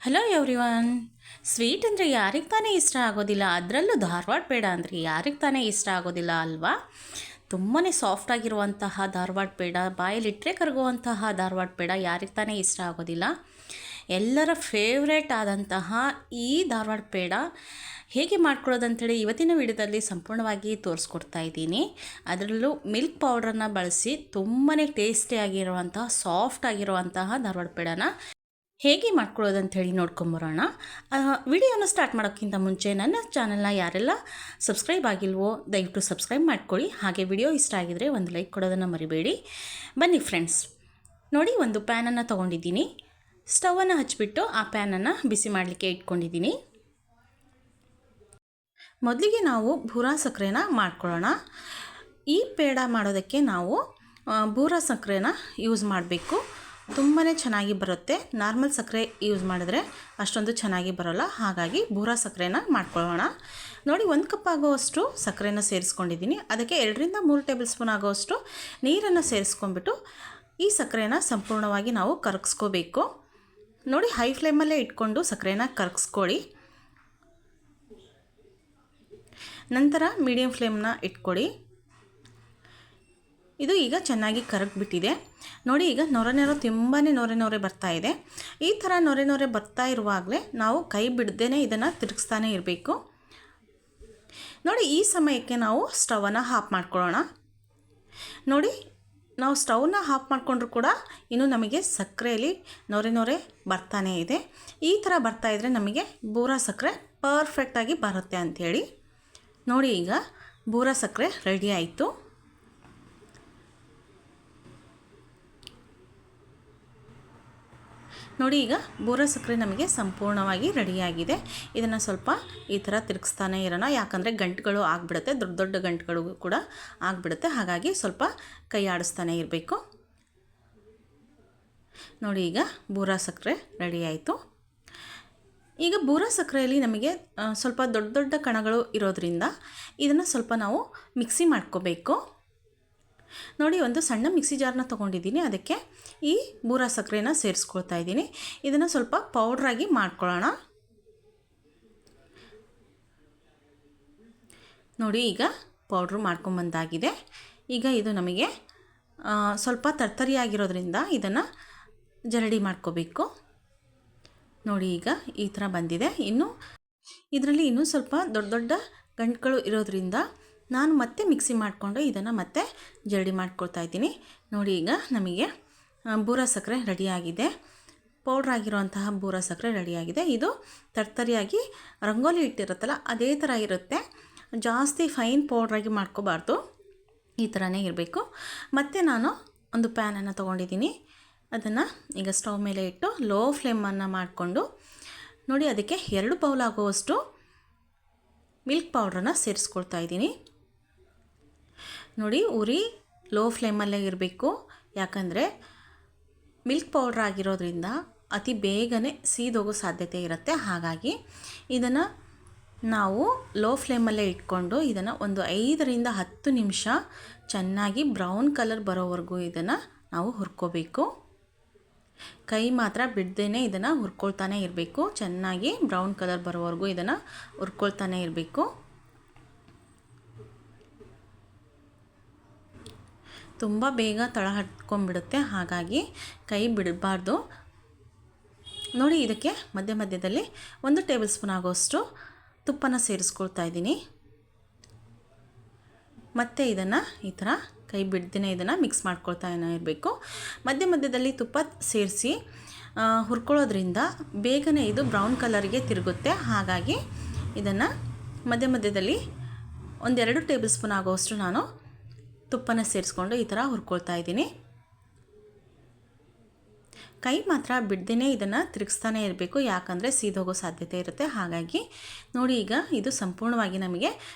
Hello everyone. Sweet ಅಂದರೆ ಯಾರಿಗೆ ತಾನೇ ಇಷ್ಟ ಆಗೋದಿಲ್ಲ, ಅದರಲ್ಲೂ ಧಾರವಾಡ ಪೇಡ ಅಂದರೆ ಯಾರಿಗೆ ತಾನೇ ಇಷ್ಟ ಆಗೋದಿಲ್ಲ ಅಲ್ವಾ? ತುಂಬಾ ಸಾಫ್ಟಾಗಿರುವಂತಹ ಧಾರವಾಡ ಪೇಡ, ಬಾಯಲ್ಲಿಟ್ಟರೆ ಕರಗುವಂತಹ ಧಾರವಾಡ ಪೇಡ ಯಾರಿಗೆ ತಾನೇ ಇಷ್ಟ ಆಗೋದಿಲ್ಲ? ಎಲ್ಲರ ಫೇವ್ರೇಟ್ ಆದಂತಹ ಈ ಧಾರವಾಡ ಪೇಡ ಹೇಗೆ ಮಾಡ್ಕೊಳ್ಳೋದಂಥೇಳಿ ಇವತ್ತಿನ ವಿಡಿಯೋದಲ್ಲಿ ಸಂಪೂರ್ಣವಾಗಿ ತೋರಿಸ್ಕೊಡ್ತಾ ಇದ್ದೀನಿ. ಅದರಲ್ಲೂ ಮಿಲ್ಕ್ ಪೌಡ್ರನ್ನು ಬಳಸಿ ತುಂಬಾ ಟೇಸ್ಟಿಯಾಗಿರುವಂತಹ ಸಾಫ್ಟ್ ಆಗಿರುವಂತಹ ಧಾರವಾಡ ಪೇಡನ ಹೇಗೆ ಮಾಡ್ಕೊಳ್ಳೋದಂತ ಹೇಳಿ ನೋಡ್ಕೊಂಬರೋಣ. ವಿಡಿಯೋನ ಸ್ಟಾರ್ಟ್ ಮಾಡೋಕ್ಕಿಂತ ಮುಂಚೆ ನನ್ನ ಚಾನಲ್ನ ಯಾರೆಲ್ಲ ಸಬ್ಸ್ಕ್ರೈಬ್ ಆಗಿಲ್ವೋ ದಯವಿಟ್ಟು ಸಬ್ಸ್ಕ್ರೈಬ್ ಮಾಡ್ಕೊಳ್ಳಿ. ಹಾಗೆ ವಿಡಿಯೋ ಇಷ್ಟ ಆಗಿದರೆ ಒಂದು ಲೈಕ್ ಕೊಡೋದನ್ನು ಮರಿಬೇಡಿ. ಬನ್ನಿ ಫ್ರೆಂಡ್ಸ್, ನೋಡಿ ಒಂದು ಪ್ಯಾನನ್ನು ತೊಗೊಂಡಿದ್ದೀನಿ. ಸ್ಟವನ್ನು ಹಚ್ಚಿಬಿಟ್ಟು ಆ ಪ್ಯಾನನ್ನು ಬಿಸಿ ಮಾಡಲಿಕ್ಕೆ ಇಟ್ಕೊಂಡಿದ್ದೀನಿ. ಮೊದಲಿಗೆ ನಾವು ಬೂರಾ ಸಕ್ಕರೆನ ಮಾಡ್ಕೊಳ್ಳೋಣ. ಈ ಪೇಡ ಮಾಡೋದಕ್ಕೆ ನಾವು ಬೂರಾ ಸಕ್ಕರೆನ ಯೂಸ್ ಮಾಡಬೇಕು. ತುಂಬಾ ಚೆನ್ನಾಗಿ ಬರುತ್ತೆ. ನಾರ್ಮಲ್ ಸಕ್ಕರೆ ಯೂಸ್ ಮಾಡಿದ್ರೆ ಅಷ್ಟೊಂದು ಚೆನ್ನಾಗಿ ಬರೋಲ್ಲ. ಹಾಗಾಗಿ ಬೂರಾ ಸಕ್ಕರೆನ ಮಾಡ್ಕೊಳ್ಳೋಣ. ನೋಡಿ, 1 ಕಪ್ ಆಗೋವಷ್ಟು ಸಕ್ಕರೆನ ಸೇರಿಸ್ಕೊಂಡಿದ್ದೀನಿ. ಅದಕ್ಕೆ 2 ರಿಂದ 3 ಟೇಬಲ್ ಸ್ಪೂನ್ ಆಗೋವಷ್ಟು ನೀರನ್ನು ಸೇರಿಸ್ಕೊಂಡ್ಬಿಟ್ಟು ಈ ಸಕ್ಕರೆನ ಸಂಪೂರ್ಣವಾಗಿ ನಾವು ಕರಗಿಸ್ಕೋಬೇಕು. ನೋಡಿ, ಹೈ ಫ್ಲೇಮಲ್ಲೇ ಇಟ್ಕೊಂಡು ಸಕ್ಕರೆನ ಕರಗಿಸ್ಕೊಳ್ಳಿ. ನಂತರ ಮೀಡಿಯಮ್ ಫ್ಲೇಮ್ನ ಇಟ್ಕೊಳ್ಳಿ. ಇದು ಈಗ ಚೆನ್ನಾಗಿ ಕರಗಿಬಿಟ್ಟಿದೆ. ನೋಡಿ, ಈಗ ತುಂಬಾ ನೊರೆ ಬರ್ತಾ ಇದೆ. ಈ ಥರ ನೊರೆ ಬರ್ತಾ ಇರುವಾಗಲೇ ನಾವು ಕೈ ಬಿಡದೇ ಇದನ್ನು ತಿರುಗಿಸ್ತಾನೆ ಇರಬೇಕು. ನೋಡಿ, ಈ ಸಮಯಕ್ಕೆ ನಾವು ಸ್ಟವನ್ನು ಆಫ್ ಮಾಡ್ಕೊಳ್ಳೋಣ. ನೋಡಿ, ನಾವು ಸ್ಟವ್ನ ಆಫ್ ಮಾಡಿಕೊಂಡ್ರೂ ಕೂಡ ಇನ್ನೂ ನಮಗೆ ಸಕ್ಕರೆಯಲ್ಲಿ ನೊರೆ ಬರ್ತಾನೇ ಇದೆ. ಈ ಥರ ಬರ್ತಾಯಿದ್ರೆ ನಮಗೆ ಬೂರಾ ಸಕ್ಕರೆ ಪರ್ಫೆಕ್ಟಾಗಿ ಬರುತ್ತೆ ಅಂಥೇಳಿ. ನೋಡಿ, ಈಗ ಬೂರಾ ಸಕ್ಕರೆ ರೆಡಿ ಆಯಿತು. ನೋಡಿ, ಈಗ ಬೂರಾ ಸಕ್ಕರೆ ನಮಗೆ ಸಂಪೂರ್ಣವಾಗಿ ರೆಡಿಯಾಗಿದೆ. ಇದನ್ನು ಸ್ವಲ್ಪ ಈ ಥರ ತಿರುಗಿಸ್ತಾನೆ ಇರೋಣ, ಯಾಕಂದರೆ ಗಂಟುಗಳು ಆಗಿಬಿಡುತ್ತೆ, ದೊಡ್ಡ ದೊಡ್ಡ ಗಂಟುಗಳು ಕೂಡ ಆಗಿಬಿಡುತ್ತೆ. ಹಾಗಾಗಿ ಸ್ವಲ್ಪ ಕೈ ಆಡಿಸ್ತಾನೆ ಇರಬೇಕು. ನೋಡಿ, ಈಗ ಬೂರಾ ಸಕ್ಕರೆ ರೆಡಿ ಆಯಿತು. ಈಗ ಬೂರಾ ಸಕ್ಕರೆಯಲ್ಲಿ ನಮಗೆ ಸ್ವಲ್ಪ ದೊಡ್ಡ ದೊಡ್ಡ ಕಣಗಳು ಇರೋದ್ರಿಂದ ಇದನ್ನು ಸ್ವಲ್ಪ ನಾವು ಮಿಕ್ಸಿ ಮಾಡ್ಕೋಬೇಕು. ನೋಡಿ, ಒಂದು ಸಣ್ಣ ಮಿಕ್ಸಿ ಜಾರ್ನ ತೊಗೊಂಡಿದ್ದೀನಿ. ಅದಕ್ಕೆ ಈ ಬೂರಾ ಸಕ್ಕರೆನ ಸೇರಿಸ್ಕೊಳ್ತಾ ಇದ್ದೀನಿ. ಇದನ್ನು ಸ್ವಲ್ಪ ಪೌಡ್ರಾಗಿ ಮಾಡ್ಕೊಳ್ಳೋಣ. ನೋಡಿ, ಈಗ ಪೌಡ್ರು ಮಾಡ್ಕೊಂಬಂದಾಗಿದೆ. ಈಗ ಇದು ನಮಗೆ ಸ್ವಲ್ಪ ತರ್ತರಿಯಾಗಿರೋದ್ರಿಂದ ಇದನ್ನು ಜರಡಿ ಮಾಡ್ಕೋಬೇಕು. ನೋಡಿ, ಈಗ ಈ ಥರ ಬಂದಿದೆ. ಇದರಲ್ಲಿ ಇನ್ನೂ ಸ್ವಲ್ಪ ದೊಡ್ಡ ದೊಡ್ಡ ಗಂಟುಗಳು ಇರೋದ್ರಿಂದ ನಾನು ಮತ್ತೆ ಮಿಕ್ಸಿ ಮಾಡಿಕೊಂಡು ಇದನ್ನು ಮತ್ತೆ ಜರಡಿ ಮಾಡ್ಕೊಳ್ತಾ ಇದ್ದೀನಿ. ನೋಡಿ, ಈಗ ನಮಗೆ ಬೂರಾ ಸಕ್ಕರೆ ರೆಡಿಯಾಗಿದೆ. ಪೌಡ್ರಾಗಿರುವಂತಹ ಬೂರಾ ಸಕ್ಕರೆ ರೆಡಿಯಾಗಿದೆ. ಇದು ತರ್ತರಿಯಾಗಿ ರಂಗೋಲಿ ಇಟ್ಟಿರುತ್ತಲ್ಲ ಅದೇ ಥರ ಇರುತ್ತೆ. ಜಾಸ್ತಿ ಫೈನ್ ಪೌಡ್ರಾಗಿ ಮಾಡ್ಕೋಬಾರ್ದು, ಈ ಥರನೇ ಇರಬೇಕು. ಮತ್ತು ನಾನು ಒಂದು ಪ್ಯಾನನ್ನು ತೊಗೊಂಡಿದ್ದೀನಿ. ಅದನ್ನು ಈಗ ಸ್ಟವ್ ಮೇಲೆ ಇಟ್ಟು ಲೋ ಫ್ಲೇಮನ್ನು ಮಾಡಿಕೊಂಡು ನೋಡಿ, ಅದಕ್ಕೆ 2 ಬೌಲ್ ಆಗುವಷ್ಟು ಮಿಲ್ಕ್ ಪೌಡ್ರನ್ನು ಸೇರಿಸ್ಕೊಳ್ತಾ ಇದ್ದೀನಿ. ನೋಡಿ, ಉರಿ ಲೋ ಫ್ಲೇಮಲ್ಲೇ ಇರಬೇಕು, ಯಾಕಂದರೆ ಮಿಲ್ಕ್ ಪೌಡ್ರ್ ಆಗಿರೋದ್ರಿಂದ ಅತಿ ಬೇಗನೆ ಸೀದೋಗೋ ಸಾಧ್ಯತೆ ಇರುತ್ತೆ. ಹಾಗಾಗಿ ಇದನ್ನು ನಾವು ಲೋ ಫ್ಲೇಮಲ್ಲೇ ಇಟ್ಕೊಂಡು ಇದನ್ನು ಒಂದು 5 ರಿಂದ 10 ನಿಮಿಷ ಚೆನ್ನಾಗಿ ಬ್ರೌನ್ ಕಲರ್ ಬರೋವರೆಗೂ ಇದನ್ನು ನಾವು ಹುರ್ಕೋಬೇಕು. ಕೈ ಮಾತ್ರ ಬಿಡ್ದೇ ಇದನ್ನು ಹುರ್ಕೊಳ್ತಾನೆ ಇರಬೇಕು. ಚೆನ್ನಾಗಿ ಬ್ರೌನ್ ಕಲರ್ ಬರೋವರೆಗೂ ಇದನ್ನು ಹುರ್ಕೊಳ್ತಾನೆ ಇರಬೇಕು. ತುಂಬ ಬೇಗ ತಳ ಹತ್ಕೊಂಡ್ಬಿಡುತ್ತೆ, ಹಾಗಾಗಿ ಕೈ ಬಿಡಬಾರ್ದು. ನೋಡಿ, ಇದಕ್ಕೆ ಮಧ್ಯದಲ್ಲಿ 1 ಟೇಬಲ್ ಸ್ಪೂನ್ ಆಗೋಷ್ಟು ತುಪ್ಪನ ಸೇರಿಸ್ಕೊಳ್ತಾ ಇದ್ದೀನಿ. ಮತ್ತು ಇದನ್ನು ಈ ಥರ ಕೈ ಬಿಡ್ದೇ ಇದನ್ನು ಮಿಕ್ಸ್ ಮಾಡ್ಕೊಳ್ತಾ ಇರಬೇಕು. ಮಧ್ಯದಲ್ಲಿ ತುಪ್ಪ ಸೇರಿಸಿ ಹುರ್ಕೊಳ್ಳೋದ್ರಿಂದ ಬೇಗನೆ ಇದು ಬ್ರೌನ್ ಕಲರ್ಗೆ ತಿರುಗುತ್ತೆ. ಹಾಗಾಗಿ ಇದನ್ನು ಮಧ್ಯದಲ್ಲಿ 1-2 ಟೇಬಲ್ ಸ್ಪೂನ್ ಆಗೋಷ್ಟು ನಾನು ತುಪ್ಪನ ಸೇರಿಸ್ಕೊಂಡು ಈ ಥರ ಹುರ್ಕೊಳ್ತಾ ಇದ್ದೀನಿ. ಕೈ ಮಾತ್ರ ಬಿಡ್ದೇ ಇದನ್ನು ತಿರುಗಿಸ್ತಾನೆ ಇರಬೇಕು, ಯಾಕಂದರೆ ಸೀದೋಗೋ ಸಾಧ್ಯತೆ ಇರುತ್ತೆ. ಹಾಗಾಗಿ ನೋಡಿ, ಈಗ ಇದು ಸಂಪೂರ್ಣವಾಗಿ ನಮಗೆ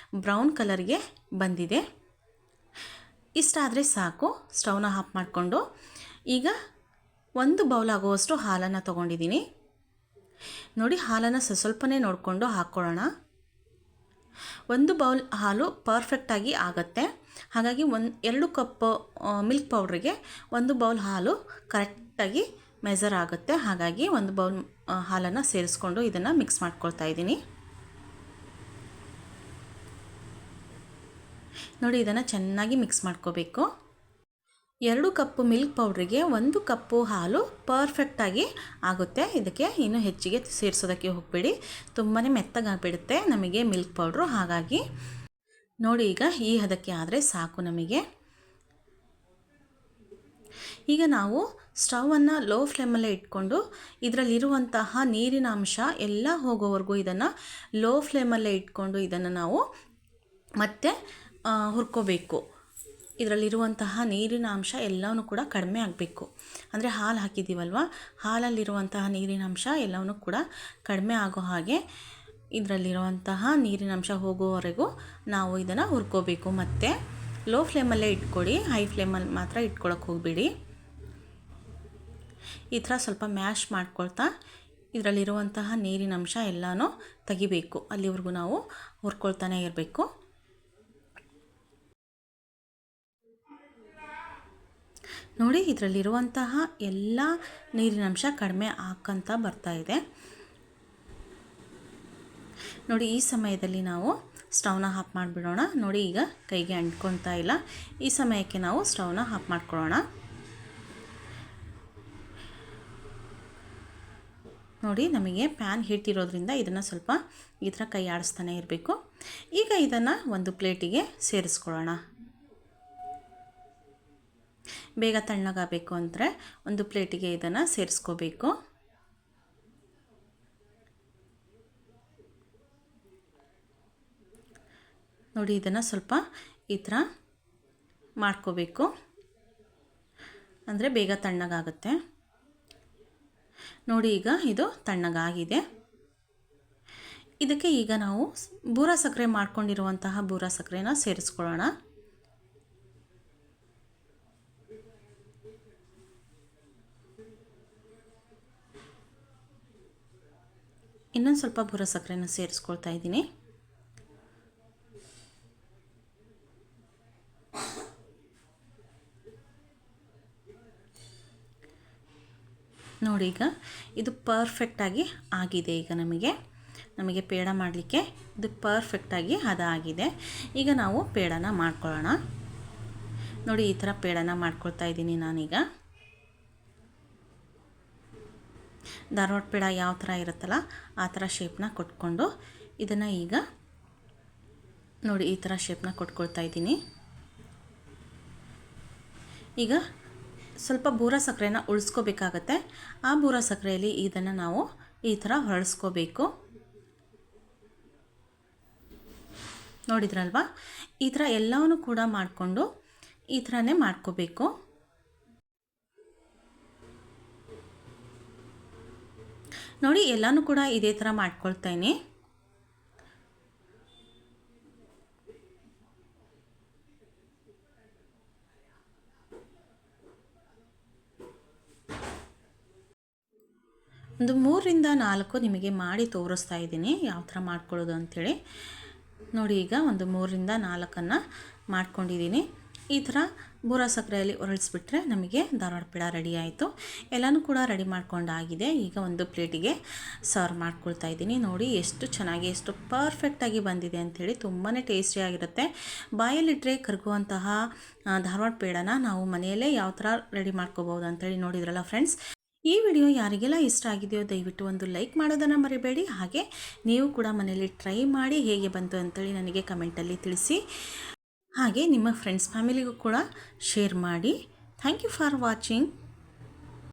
ಬ್ರೌನ್ ಕಲರ್ಗೆ ಬಂದಿದೆ. ಇಷ್ಟಾದರೆ ಸಾಕು. ಸ್ಟವ್ನ ಆಫ್ ಮಾಡಿಕೊಂಡು ಈಗ 1 ಬೌಲ್ ಆಗುವಷ್ಟು ಹಾಲನ್ನು ತೊಗೊಂಡಿದ್ದೀನಿ. ನೋಡಿ, ಹಾಲನ್ನು ಸ್ವಲ್ಪನೇ ನೋಡಿಕೊಂಡು ಹಾಕ್ಕೊಳ್ಳೋಣ. 1 ಬೌಲ್ ಹಾಲು ಪರ್ಫೆಕ್ಟಾಗಿ ಆಗುತ್ತೆ. ಹಾಗಾಗಿ 2 ಕಪ್ ಮಿಲ್ಕ್ ಪೌಡ್ರಿಗೆ 1 ಬೌಲ್ ಹಾಲು ಕರೆಕ್ಟಾಗಿ ಮೆಜರ್ ಆಗುತ್ತೆ. ಹಾಗಾಗಿ ಒಂದು ಬೌಲ್ ಹಾಲನ್ನು ಸೇರಿಸ್ಕೊಂಡು ಇದನ್ನು ಮಿಕ್ಸ್ ಮಾಡ್ಕೊಳ್ತಾ ಇದ್ದೀನಿ. ನೋಡಿ, ಇದನ್ನು ಚೆನ್ನಾಗಿ ಮಿಕ್ಸ್ ಮಾಡ್ಕೋಬೇಕು. 2 ಕಪ್ಪು ಮಿಲ್ಕ್ ಪೌಡ್ರಿಗೆ 1 ಕಪ್ಪು ಹಾಲು ಪರ್ಫೆಕ್ಟಾಗಿ ಆಗುತ್ತೆ. ಇದಕ್ಕೆ ಇನ್ನೂ ಹೆಚ್ಚಿಗೆ ಸೇರಿಸೋದಕ್ಕೆ ಹೋಗಬೇಡಿ, ತುಂಬಾ ಮೆತ್ತಗಾಗಿಬಿಡುತ್ತೆ ನಮಗೆ ಮಿಲ್ಕ್ ಪೌಡ್ರು. ಹಾಗಾಗಿ ನೋಡಿ, ಈಗ ಈ ಹದಕ್ಕೆ ಆದರೆ ಸಾಕು ನಮಗೆ. ಈಗ ನಾವು ಸ್ಟವನ್ನು ಲೋ ಫ್ಲೇಮಲ್ಲೇ ಇಟ್ಕೊಂಡು ಇದರಲ್ಲಿರುವಂತಹ ನೀರಿನ ಅಂಶ ಎಲ್ಲ ಹೋಗೋವರೆಗೂ ಇದನ್ನು ಲೋ ಫ್ಲೇಮಲ್ಲೇ ಇಟ್ಕೊಂಡು ಇದನ್ನು ನಾವು ಮತ್ತೆ ಹುರ್ಕೋಬೇಕು. ಇದರಲ್ಲಿರುವಂತಹ ನೀರಿನ ಅಂಶ ಎಲ್ಲವೂ ಕೂಡ ಕಡಿಮೆ ಆಗಬೇಕು. ಅಂದರೆ ಹಾಲು ಹಾಕಿದ್ದೀವಲ್ವ, ಹಾಲಲ್ಲಿರುವಂತಹ ನೀರಿನ ಅಂಶ ಎಲ್ಲವೂ ಕೂಡ ಕಡಿಮೆ ಆಗೋ ಹಾಗೆ ಇದರಲ್ಲಿರುವಂತಹ ನೀರಿನ ಅಂಶ ಹೋಗೋವರೆಗೂ ನಾವು ಇದನ್ನು ಹುರ್ಕೋಬೇಕು. ಮತ್ತು ಲೋ ಫ್ಲೇಮಲ್ಲೇ ಇಟ್ಕೊಳ್ಳಿ, ಹೈ ಫ್ಲೇಮಲ್ಲಿ ಮಾತ್ರ ಇಟ್ಕೊಳ್ಳೋಕೆ ಹೋಗಬೇಡಿ. ಈ ಥರ ಸ್ವಲ್ಪ ಮ್ಯಾಶ್ ಮಾಡ್ಕೊಳ್ತಾ ಇದರಲ್ಲಿರುವಂತಹ ನೀರಿನ ಅಂಶ ಎಲ್ಲನೂ ತೆಗಿಬೇಕು. ಅಲ್ಲಿವರೆಗೂ ನಾವು ಹುರ್ಕೊಳ್ತಾನೆ ಇರಬೇಕು. ನೋಡಿ, ಇದರಲ್ಲಿರುವಂತಹ ಎಲ್ಲ ನೀರಿನ ಅಂಶ ಕಡಿಮೆ ಆಕ್ಕಂತ ಬರ್ತಾ ಇದೆ. ನೋಡಿ, ಈ ಸಮಯದಲ್ಲಿ ನಾವು ಸ್ಟವ್ನ ಆಫ್ ಮಾಡಿಬಿಡೋಣ. ನೋಡಿ, ಈಗ ಕೈಗೆ ಅಂಟ್ಕೊಳ್ತಾ ಇಲ್ಲ. ಈ ಸಮಯಕ್ಕೆ ನಾವು ಸ್ಟವ್ನ ಆಫ್ ಮಾಡ್ಕೊಳ್ಳೋಣ. ನೋಡಿ, ನಮಗೆ ಪ್ಯಾನ್ ಹೀಟ್ ಇರೋದ್ರಿಂದ ಇದನ್ನು ಸ್ವಲ್ಪ ಈ ಥರ ಕೈ ಆಡಿಸ್ತಾನೆ ಇರಬೇಕು. ಈಗ ಇದನ್ನು ಒಂದು ಪ್ಲೇಟಿಗೆ ಸೇರಿಸ್ಕೊಳ್ಳೋಣ. ಬೇಗ ತಣ್ಣಗಾಗಬೇಕು ಅಂದರೆ ಒಂದು ಪ್ಲೇಟಿಗೆ ಇದನ್ನು ಸೇರಿಸ್ಕೋಬೇಕು. ನೋಡಿ, ಇದನ್ನು ಸ್ವಲ್ಪ ಈ ಥರ ಮಾಡ್ಕೋಬೇಕು, ಅಂದರೆ ಬೇಗ ತಣ್ಣಗಾಗುತ್ತೆ. ನೋಡಿ, ಈಗ ಇದು ತಣ್ಣಗಾಗಿದೆ. ಇದಕ್ಕೆ ಈಗ ನಾವು ಬೂರ ಸಕ್ಕರೆ ಮಾಡ್ಕೊಂಡಿರುವಂತಹ ಬೂರ ಸಕ್ಕರೆನ ಸೇರಿಸ್ಕೊಳ್ಳೋಣ. ಇನ್ನೊಂದು ಸ್ವಲ್ಪ ಬೂರ ಸಕ್ಕರೆನ ಸೇರಿಸ್ಕೊಳ್ತಾ ಇದ್ದೀನಿ. ನೋಡಿ, ಈಗ ಇದು ಪರ್ಫೆಕ್ಟಾಗಿ ಆಗಿದೆ. ಈಗ ನಮಗೆ ಪೇಡ ಮಾಡಲಿಕ್ಕೆ ಇದು ಪರ್ಫೆಕ್ಟಾಗಿ ಆಗಿದೆ. ಈಗ ನಾವು ಪೇಡನ ಮಾಡ್ಕೊಳ್ಳೋಣ. ನೋಡಿ, ಈ ಥರ ಪೇಡನ ಮಾಡ್ಕೊಳ್ತಾ ಇದ್ದೀನಿ ನಾನೀಗ. ಧಾರವಾಡ ಪೇಡ ಯಾವ ಥರ ಇರುತ್ತಲ್ಲ ಆ ಥರ ಶೇಪ್ನ ಕೊಟ್ಕೊಂಡು ಇದನ್ನು ಈಗ ನೋಡಿ ಈ ಥರ ಶೇಪ್ನ ಕೊಟ್ಕೊಳ್ತಾ ಇದ್ದೀನಿ. ಈಗ ಸ್ವಲ್ಪ ಬೂರ ಸಕ್ಕರೆನ ಉಳಿಸ್ಕೋಬೇಕಾಗತ್ತೆ. ಆ ಬೂರ ಸಕ್ಕರೆಯಲ್ಲಿ ಇದನ್ನು ನಾವು ಈ ಥರ ಹೊರಳಿಸ್ಕೋಬೇಕು. ನೋಡಿದ್ರಲ್ವಾ, ಈ ಥರ ಎಲ್ಲವನ್ನೂ ಕೂಡ ಮಾಡಿಕೊಂಡು ಈ ಥರನೇ ಮಾಡ್ಕೋಬೇಕು. ನೋಡಿ, ಎಲ್ಲನೂ ಕೂಡ ಇದೇ ಥರ ಮಾಡ್ಕೊಳ್ತೇನೆ. ಒಂದು 3 ರಿಂದ 4 ನಿಮಗೆ ಮಾಡಿ ತೋರಿಸ್ತಾ ಇದ್ದೀನಿ ಯಾವ ಥರ ಮಾಡ್ಕೊಳ್ಳೋದು ಅಂಥೇಳಿ. ನೋಡಿ, ಈಗ ಒಂದು 3 ರಿಂದ 4 ಮಾಡ್ಕೊಂಡಿದ್ದೀನಿ. ಈ ಥರ ಬೂರ ಸಕ್ಕರೆಯಲ್ಲಿ ಹೊರಳಿಸ್ಬಿಟ್ರೆ ನಮಗೆ ಧಾರವಾಡ ಪೇಡ ರೆಡಿ ಆಯಿತು. ಎಲ್ಲನೂ ಕೂಡ ರೆಡಿ ಮಾಡ್ಕೊಂಡಾಗಿದೆ. ಈಗ ಒಂದು ಪ್ಲೇಟಿಗೆ ಸರ್ವ್ ಮಾಡ್ಕೊಳ್ತಾ ಇದ್ದೀನಿ. ನೋಡಿ, ಎಷ್ಟು ಚೆನ್ನಾಗಿ ಎಷ್ಟು ಪರ್ಫೆಕ್ಟಾಗಿ ಬಂದಿದೆ ಅಂಥೇಳಿ. ತುಂಬಾ ಟೇಸ್ಟಿಯಾಗಿರುತ್ತೆ. ಬಾಯಲ್ಲಿಟ್ಟರೆ ಕರಗುವಂತಹ ಧಾರವಾಡ ಪೇಡನ ನಾವು ಮನೆಯಲ್ಲೇ ಯಾವ ಥರ ರೆಡಿ ಮಾಡ್ಕೋಬೋದು ಅಂಥೇಳಿ ನೋಡಿದ್ರಲ್ಲ ಫ್ರೆಂಡ್ಸ್. ಈ ವಿಡಿಯೋ ಯಾರಿಗೆಲ್ಲ ಇಷ್ಟ ಆಗಿದೆಯೋ ದಯವಿಟ್ಟು ಒಂದು ಲೈಕ್ ಮಾಡೋದನ್ನು ಮರಿಬೇಡಿ. ಹಾಗೆ ನೀವು ಕೂಡ ಮನೆಯಲ್ಲಿ ಟ್ರೈ ಮಾಡಿ ಹೇಗೆ ಬಂತು ಅಂತೇಳಿ ನನಗೆ ಕಮೆಂಟಲ್ಲಿ ತಿಳಿಸಿ. ಹಾಗೆ ನಿಮ್ಮ ಫ್ರೆಂಡ್ಸ್ ಫ್ಯಾಮಿಲಿಗೂ ಕೂಡ ಶೇರ್ ಮಾಡಿ. Thank you for watching.